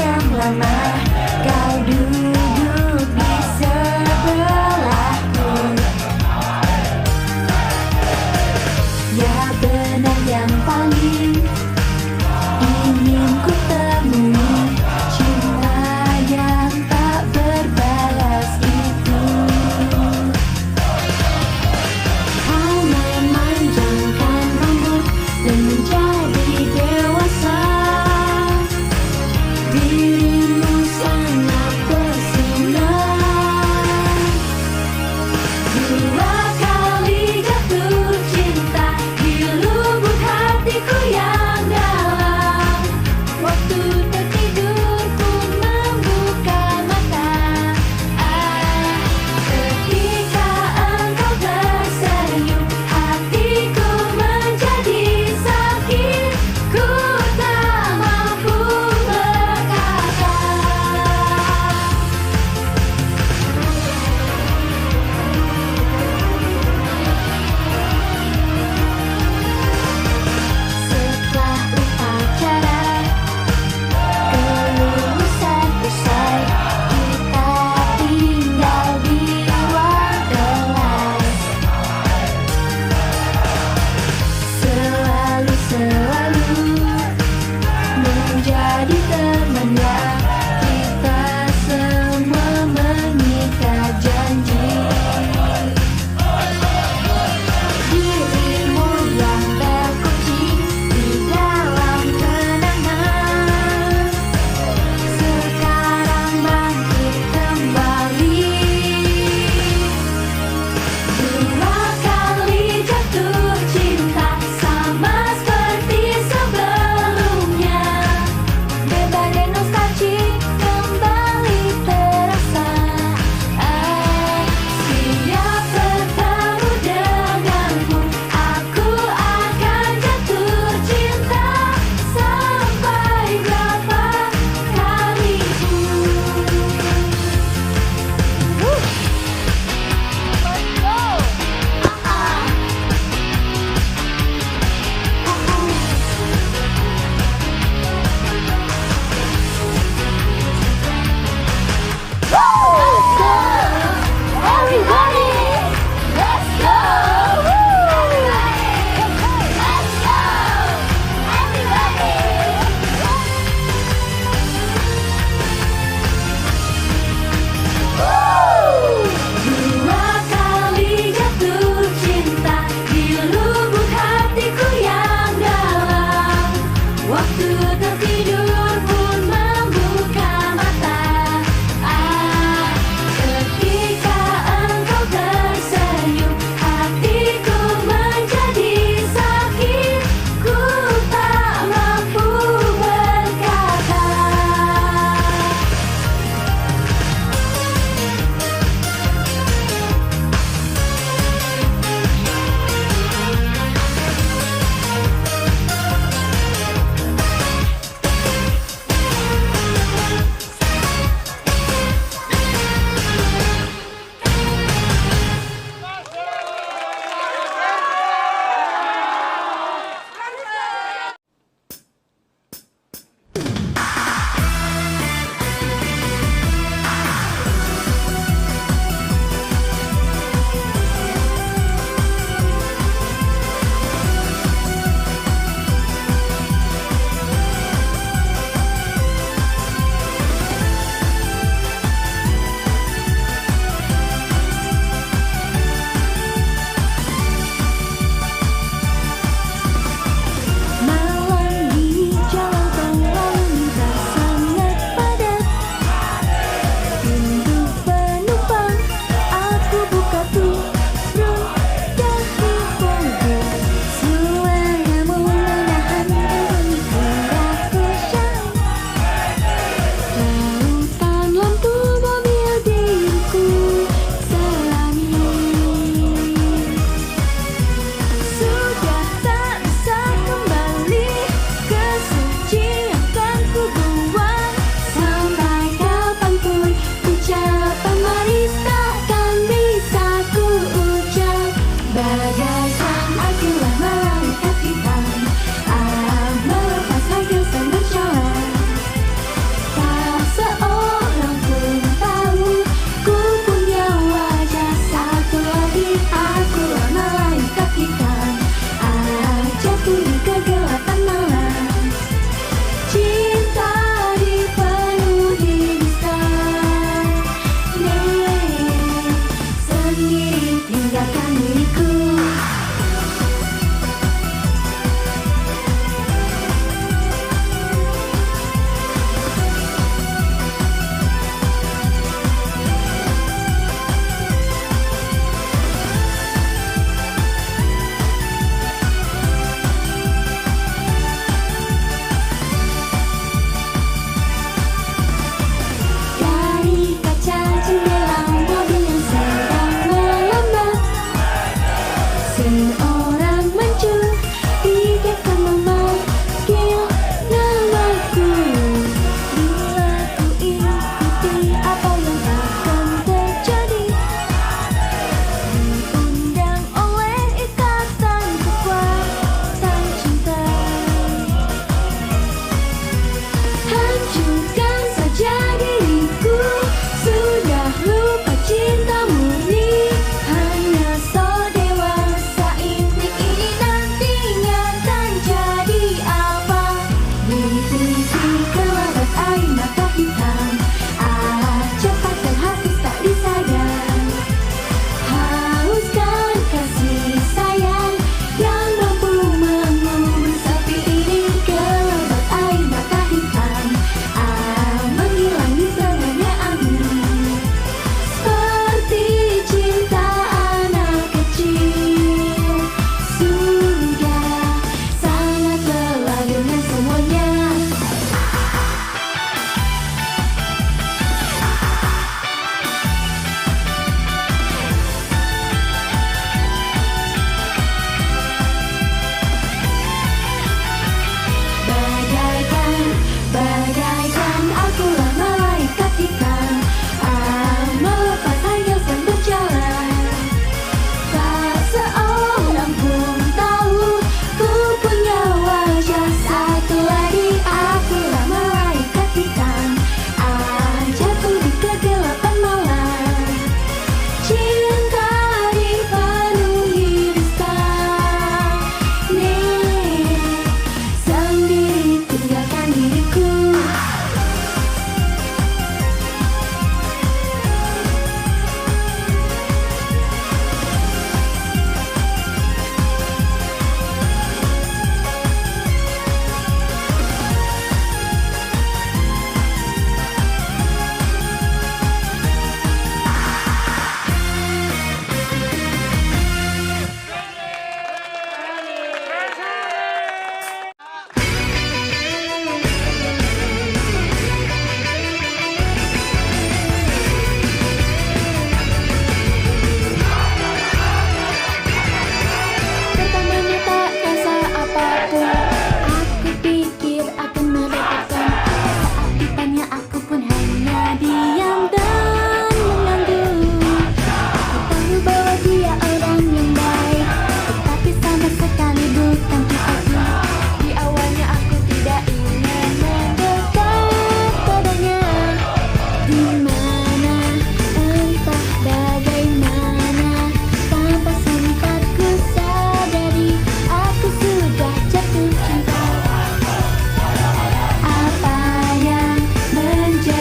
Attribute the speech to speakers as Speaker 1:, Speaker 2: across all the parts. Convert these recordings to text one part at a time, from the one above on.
Speaker 1: yang lama, kau duduk di sebelahku. Ya benar yang paling ingin ku temui, cinta yang tak berbalas itu. Kau memanjangkan rambut dan menjadi dewasa. Dirimu sangat besar.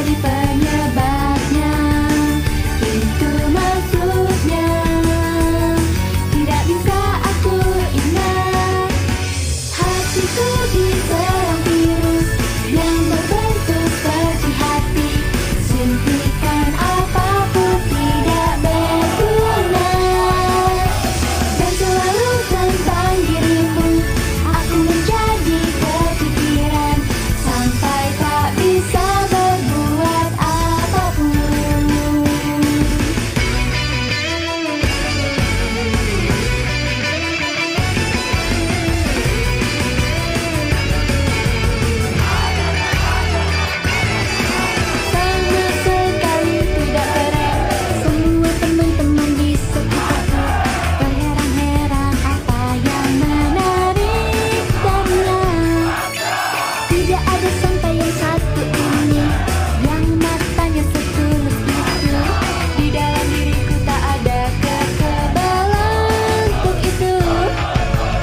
Speaker 1: jadi penyebabnya. Pintu masuknya tidak bisa aku ingat. Hatiku diserang virus yang berbentuk seperti hati. Suntikan apapun tidak berguna, dan selalu tentang dirimu aku menjadi kepikiran sampai tak bisa berbuat apapun. Sama sekali tidak keren. Semua teman-teman di sekitarku terheran-heran apa yang menarik darinya. Tidak ada sampai yang satu ini yang matanya setulus itu. Di dalam diriku tak ada kekebalan untuk itu.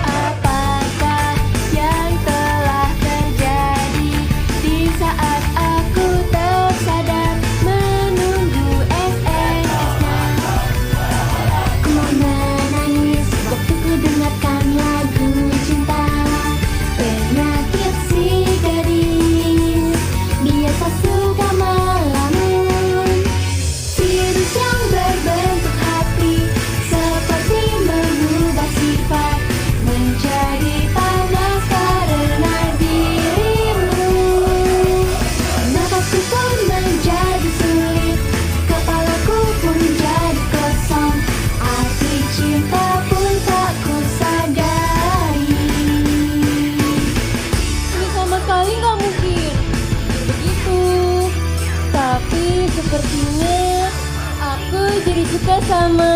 Speaker 1: Apakah yang telah terjadi di saat aku tersadar menunggu SMS-nya? Ku mau menangis waktu ku dengarkan lagu cinta. Penyakit si gadis biasa suka melamun. Virus yang berbentuk hati seperti mengubah sifat menjadi panas karena dirimu. Nafasku pun menjadi sulit, kepalaku pun jadi kosong. Arti cinta pun tak ku sadari.
Speaker 2: Ini sama sekali nggak mungkin begitu. Tapi sepertinya aku jadi suka sama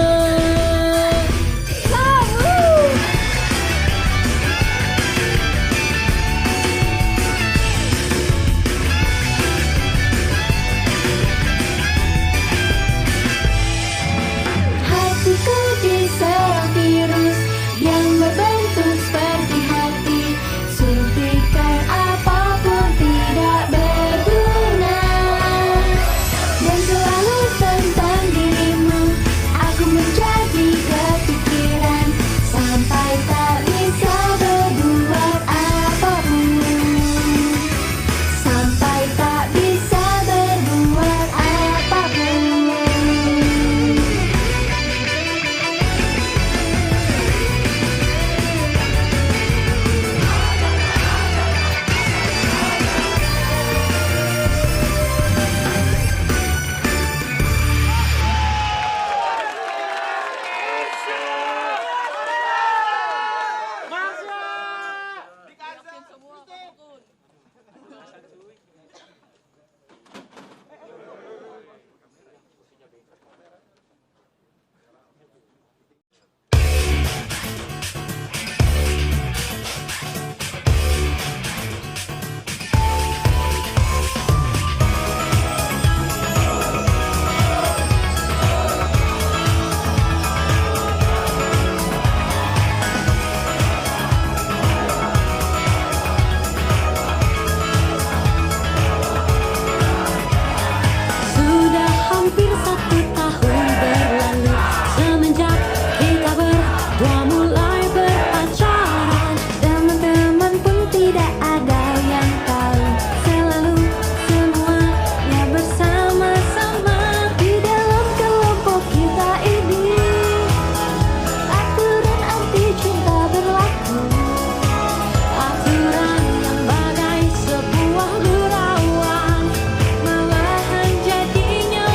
Speaker 2: kamu.
Speaker 1: Hatiku diserang virus yang berbentuk seperti hati. Suntikan apapun tidak berguna, dan selalu tentang dirimu aku menjadi kepikiran sampai tak bisa berbuat apapun. Sampai tak bisa berbuat apapun. Sudah hampir 1 tahun berlalu semenjak kita berdua mulai berpacaran. Teman-teman pun tidak ada yang tahu. Selalu semuanya bersama-sama di dalam kelompok kita ini. Aturan anti cinta berlaku, aturan yang bagai sebuah gurauan, malahan jadinya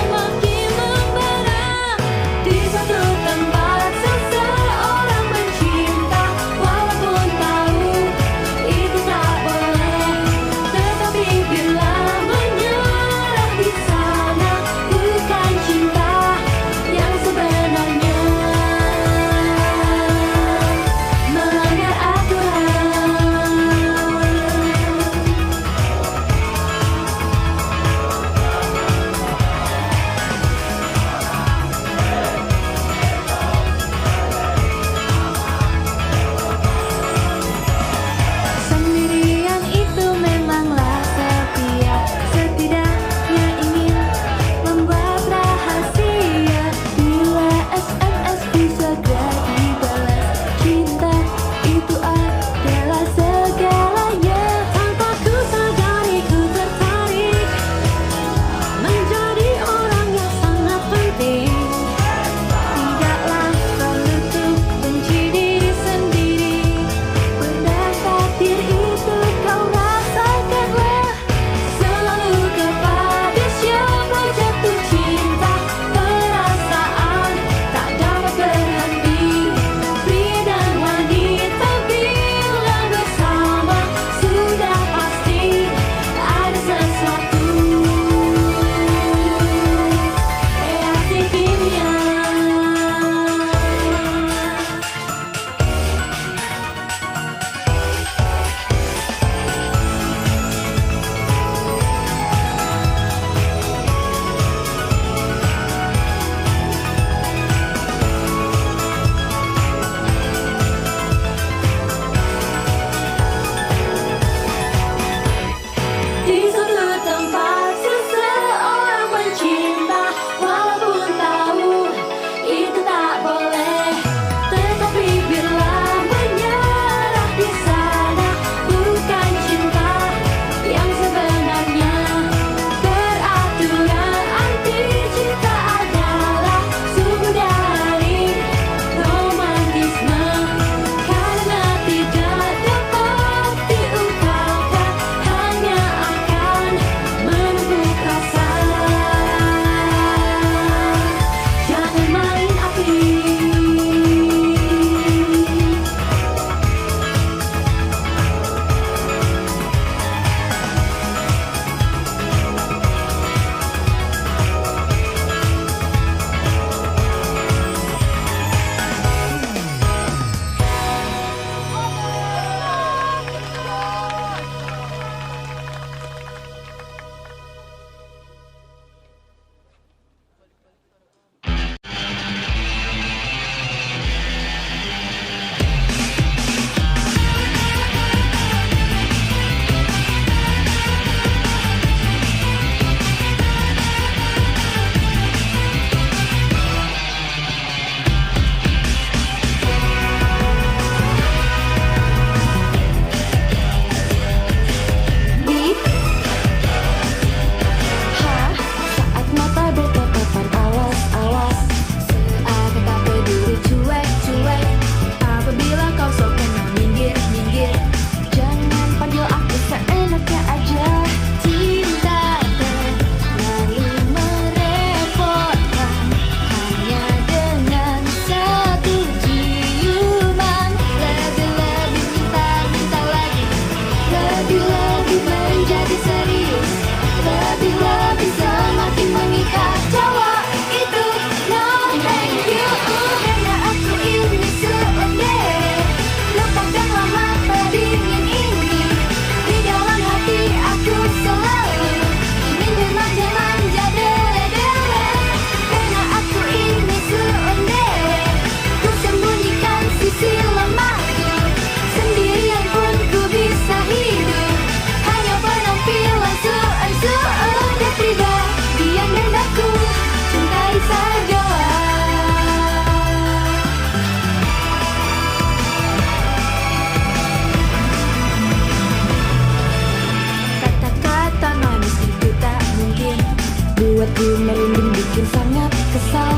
Speaker 1: Buatku merinding, bikin sangat kesal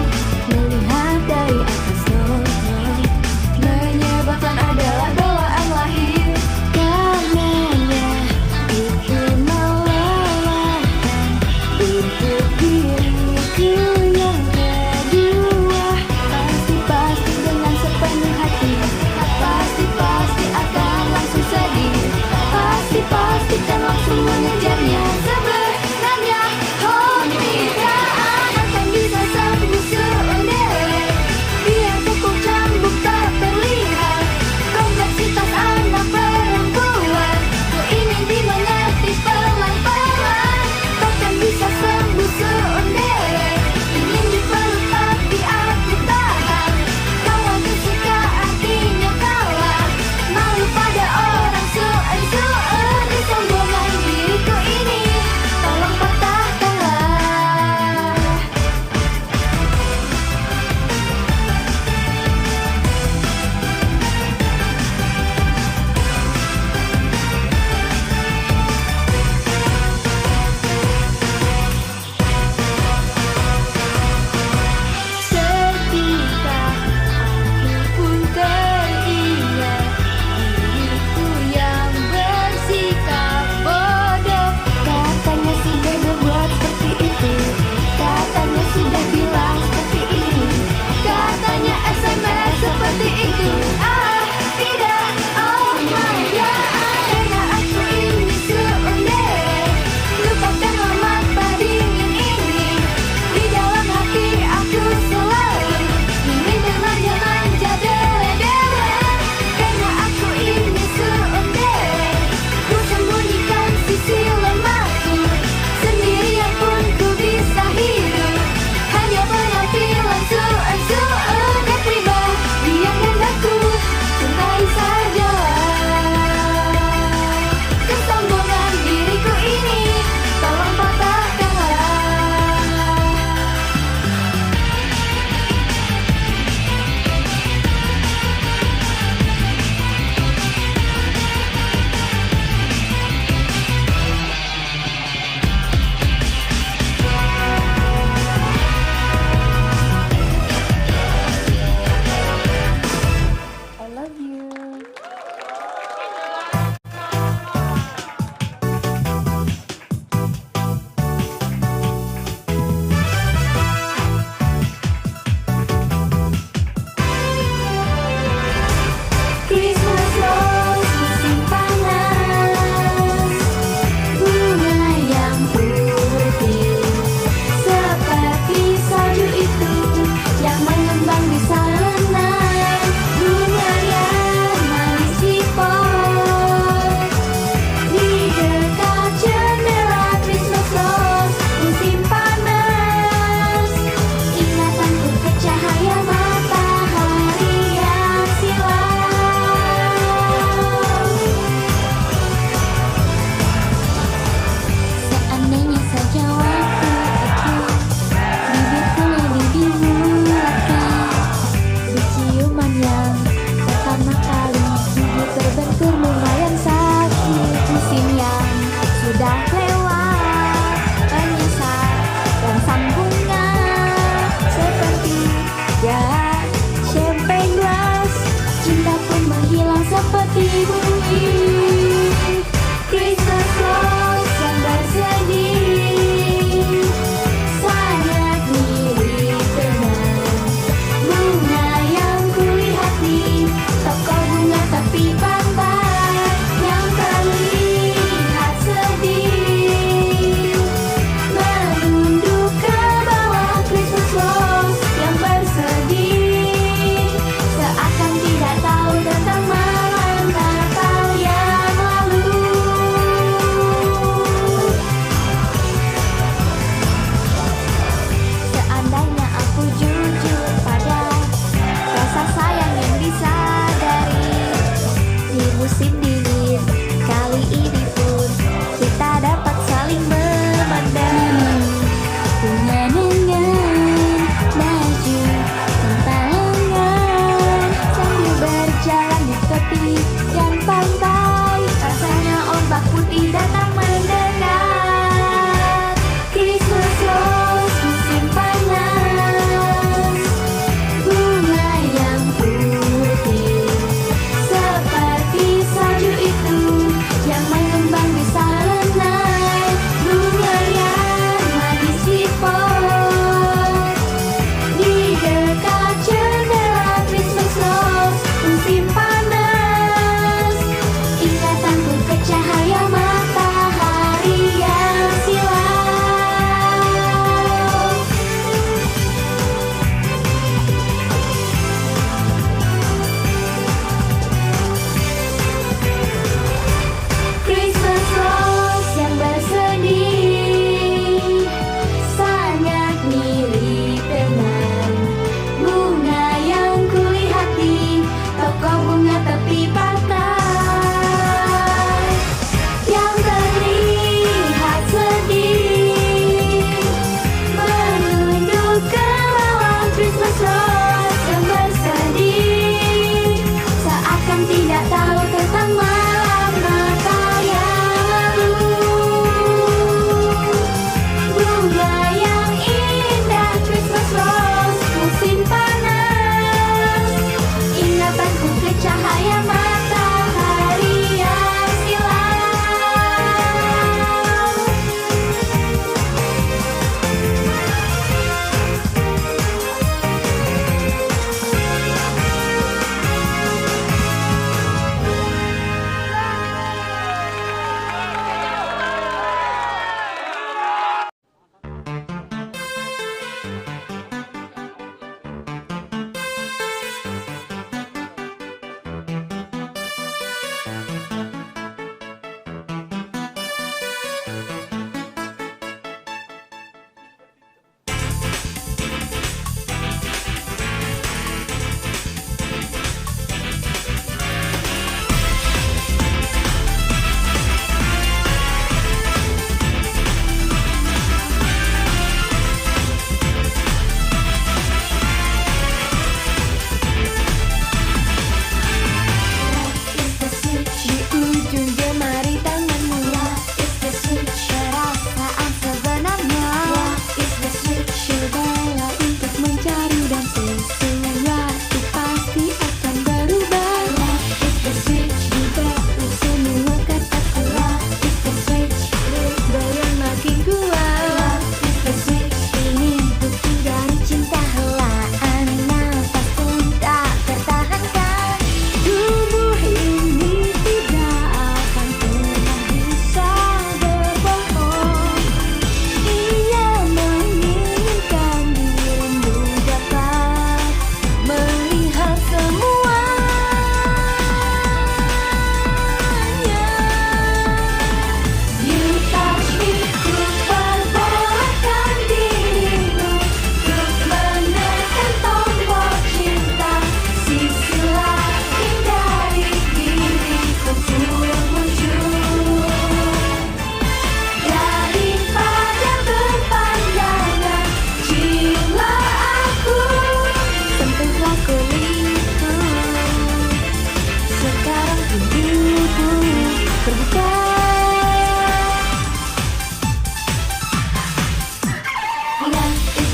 Speaker 1: melihat dari atas normal. Menyebabkan adalah bawaan lahir, karenanya itu melelahkan untuk diriku yang kedua. Pasti-pasti dengan sepenuh hati, pasti-pasti akan langsung sedih, pasti-pasti kan langsung mengejarnya. Sebenarnya hobi tak akan bisa sembuh seundek, biar cukup cambuk tak terlihat kompleksitas anak perempuan. Ku ingin dimengerti pelan-pelan, takkan bisa sembuh seundek.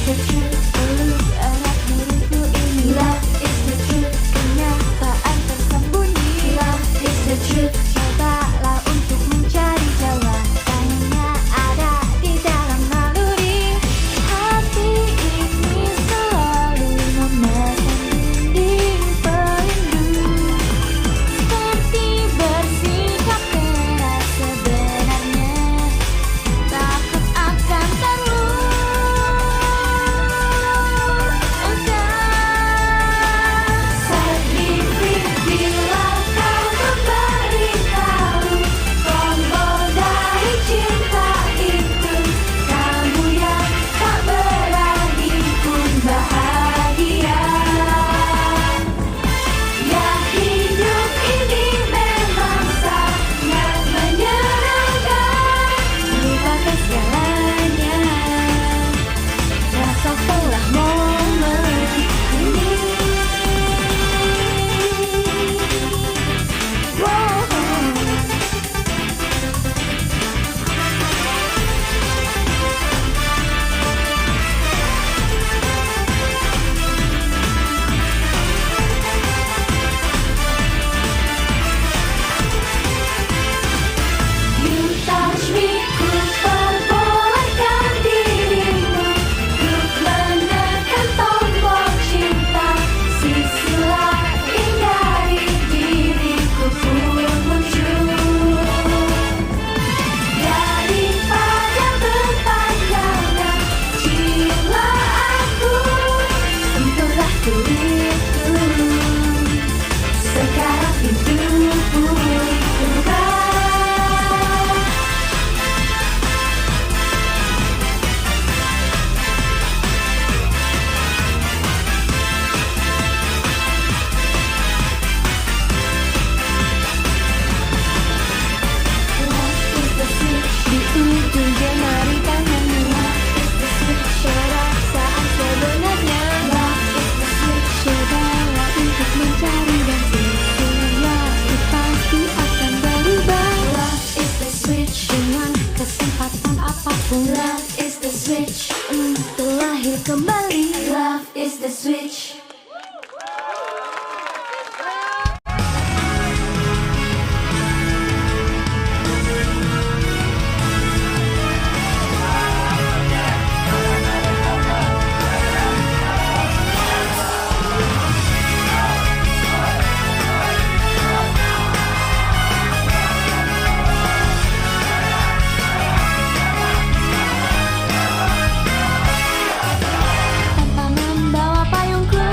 Speaker 1: the truth, tulus erat diriku ini. Love is the truth, kenyataan tersembunyi. Love is the truth, cobalah untuk mencari jawabannya ada di dalam naluri. Hati ini selalu memesan dinding perindu, seperti bersikap keras sebenarnya, takut akan terluka. Sedih bila kau memberitahu tombol dari cinta itu, kamu yang tak berani pun bahagia. Ya hidup ini memang sangat menyenangkan, lupakan segalanya, rasakanlah momen ini. Wow. You touch me, ku perbolehkan dirimu untuk menekan tombol cinta. Sisi lain dari diriku pun muncul. Daripada berpanjangan, ciumlah aku, sentuhlah kulitku. Sekarang pintuku terbuka. Di ujung jemari tanganmu, perasaan sebenarnya. Cobalah untuk mencari dan sesuatu pasti akan berubah. Love is the switch, dengan kesempatan apapun. Love is the switch, untuk lahir kembali. Love is the switch. Tanpa membawa payungku,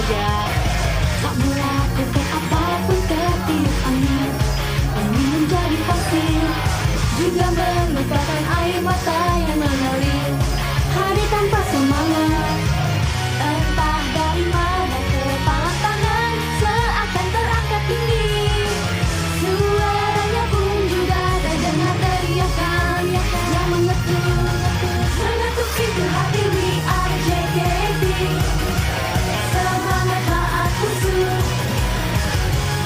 Speaker 2: saja.
Speaker 1: Tak melakukan apapun tertiup angin, demi menjadi pasir.
Speaker 2: Juga melupakan air mata yang mengalir,
Speaker 1: Hadir tanpa semangat,
Speaker 2: entah dari mana kepala tangan seakan terangkat tinggi.
Speaker 1: suaranya pun juga terdengar teriakan yang mengetuk pintu hati. We are JKT, semangat maat unsur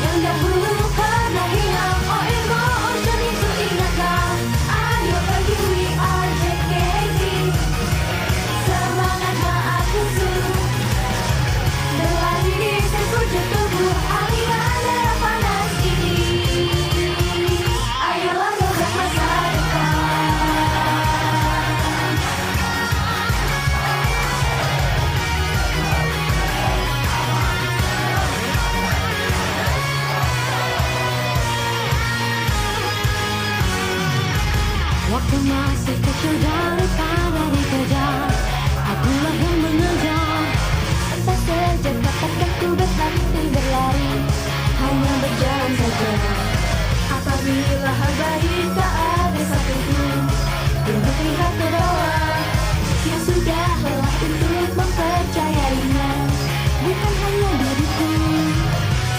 Speaker 1: yang dahulu pernah hilang. Oh emotion itu ingatlah, ayo pergi. We are JKT, semangat maat unsur berlari di sekujur tubuh aliran darah panas ini. Ayolah dobrak masa depan. Waktu masih kecil daripada dikejar, akulah yang mengejar.
Speaker 2: Entah sejak kapan ku berhenti berlari,
Speaker 1: Hanya berjalan saja.
Speaker 2: apabila hal baik tak ada satupun untuk lihat ke bawah.
Speaker 1: Yang sudah lelah untuk mempercayainya, bukan hanya diriku.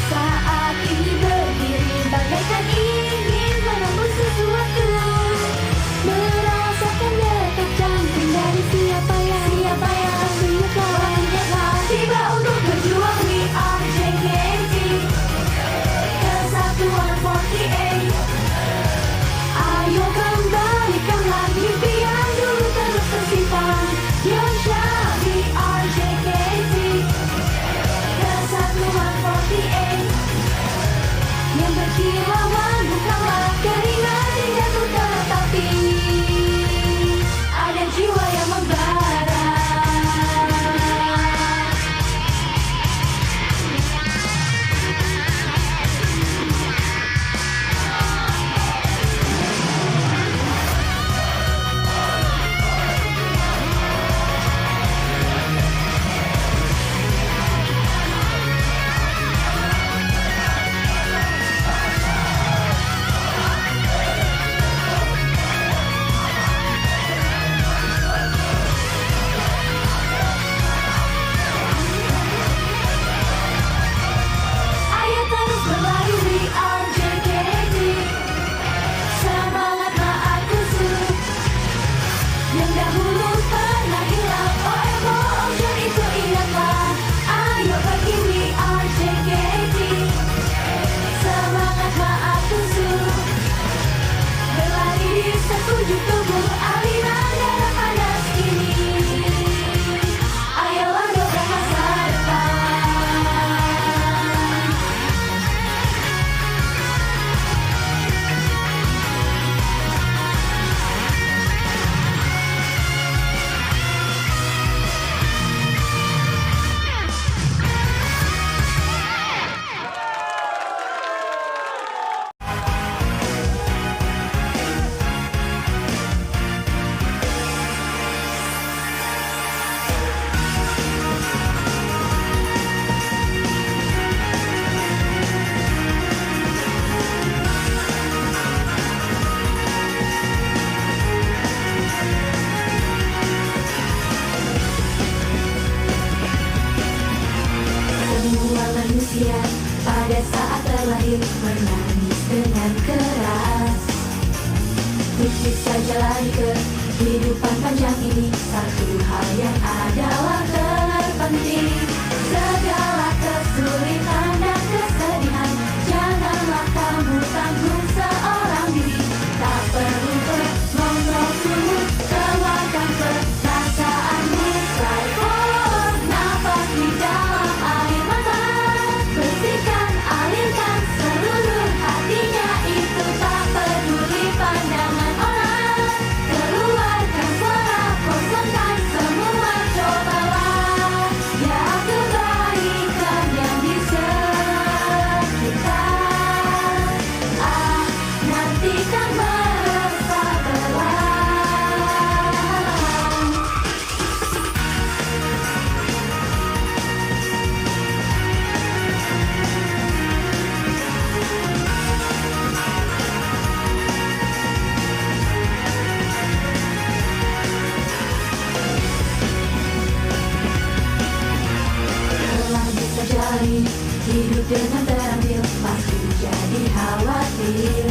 Speaker 2: Saat ini berdiri bagaikan ingin menembus sesuatu,
Speaker 1: Merasakan detak jantung dari siapa yang
Speaker 2: waktunya tiba untuk berjuang. We are JKT, Kesatuan 48.
Speaker 1: Ayo kembalikanlah mimpi yang dulu terus tersimpan.
Speaker 2: Yosha, we are JKT, Kesatuan 48.
Speaker 1: Yang berkilauan bukanlah keringat yang jatuh tetapi
Speaker 2: Ada jiwa yang membara.
Speaker 1: ayo terus berlari. We are JKT, semangat maat unsur yang dahulu pernah hilang. Oh emotion itu ingatlah, ayo pergi. We are JKT, semangat maat unsur berlari di sekujur tubuh aliran darah panas ini. Ayolah dobrak masa depan. Semua manusia pada saat terlahir menangis dengan keras. Bisa jalani kehidupan panjang ini, satu hal yang adalah terpenting. Segala kesulitan dan kesedihan janganlah kamu tanggung seorang diri. Tak perlu mengontrol tubuh, keluarkan perasaanmu. Try forward, nafas di dalam air mata, bersihkan, alirkan seluruh hatinya. Itu tak peduli pandangan orang. Keluarkan suara, kosongkan semua, cobalah.
Speaker 2: hidup dengan terambil pasti jadi khawatir.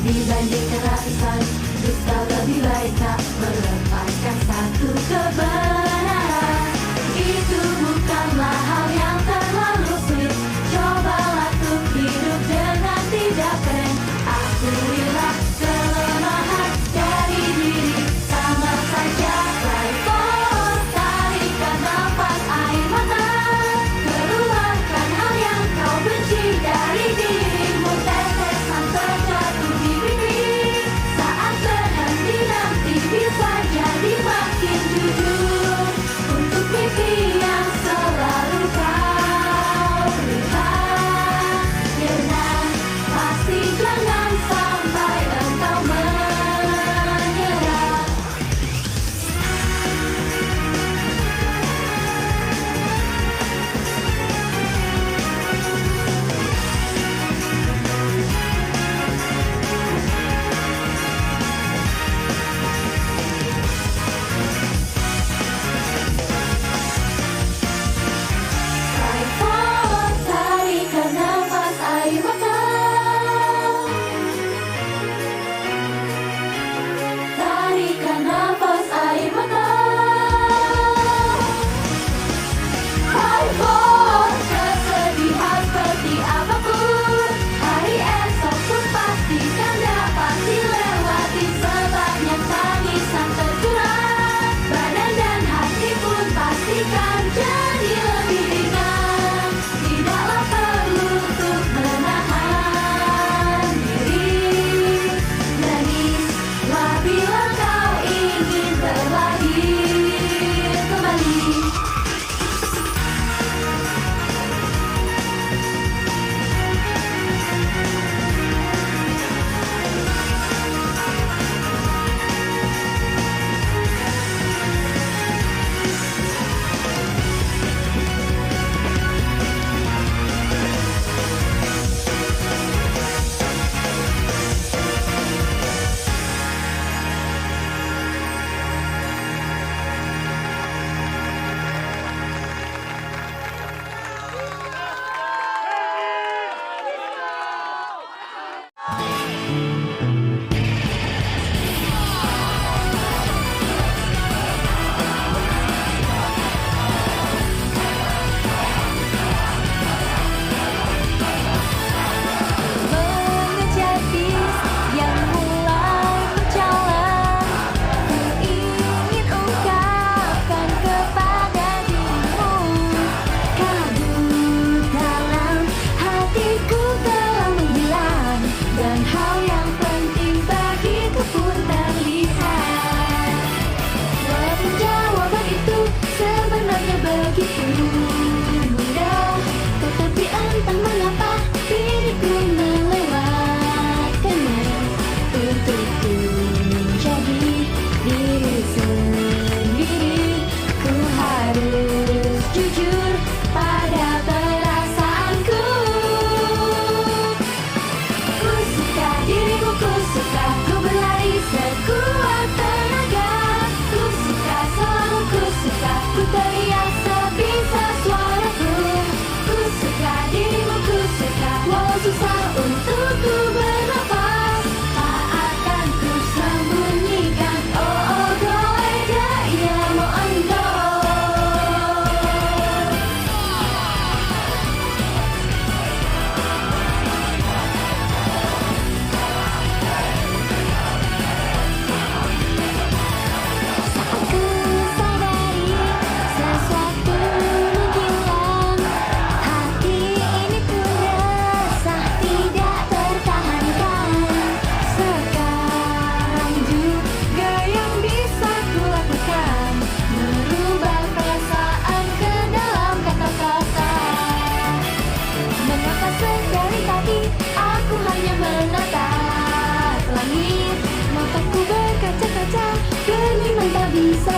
Speaker 2: Dibandingkan ratusan dusta lebih baik tak melepaskan satu kebenaran. Itu bukanlah hal yang terlalu sulit. Cobalah untuk hidup dengan tidak keren. Akuilah kelemahan dari diri, sama saja rifle. Tarikan nafas air mata, keluarkan hal yang kau benci dari dirimu. Tetesan terjatuh di pipi, saat berhenti nanti bisa jadi makin jujur. Untuk mimpi yang selalu kau lihat, nyerah pasti jangan sampai engkau menyerah. Rifle, tarikan nafas air mata, tarikan nafas air mata. Rifle, kesedihan seperti apapun, hari esok pun pastikan dapat dilewati. Sebanyak tangisan tercurah, badan dan hati pun pastikan jadi lebih ringan. Tidaklah perlu untuk menahan diri. Nangislah bila kau ingin terlahir kembali. Mengejar bis yang mulai berjalan, ku ingin ungkapkan kepada dirimu, kabut dalam hatiku telah menghilang, dan hal yang penting bagiku pun terlihat. Walaupun jawaban itu sebenarnya begitu mudah, tetapi entah mengapa diriku melewatkannya. Untukku menjadi diri sendiri, ku harus jujur pada perasaanku. Ku suka dirimu, ku suka ku berlari sekuat tenaga. Ku suka selalu, ku suka ku teriak sebisa suaraku. Ku suka dirimu, ku suka walau susah untuk ku bernafas. Tak akan ku sembunyikan, oh oh go aja ya mau ando. Aku sadari sesuatu menghilang, hati ini pun resah tidak tertahankan. Sekarang juga yang bisa ku lakukan, merubah perasaan ke dalam kata-kata. Mengapa sedari tadi aku hanya menatap langit, mataku berkaca-kaca, demi tak bisa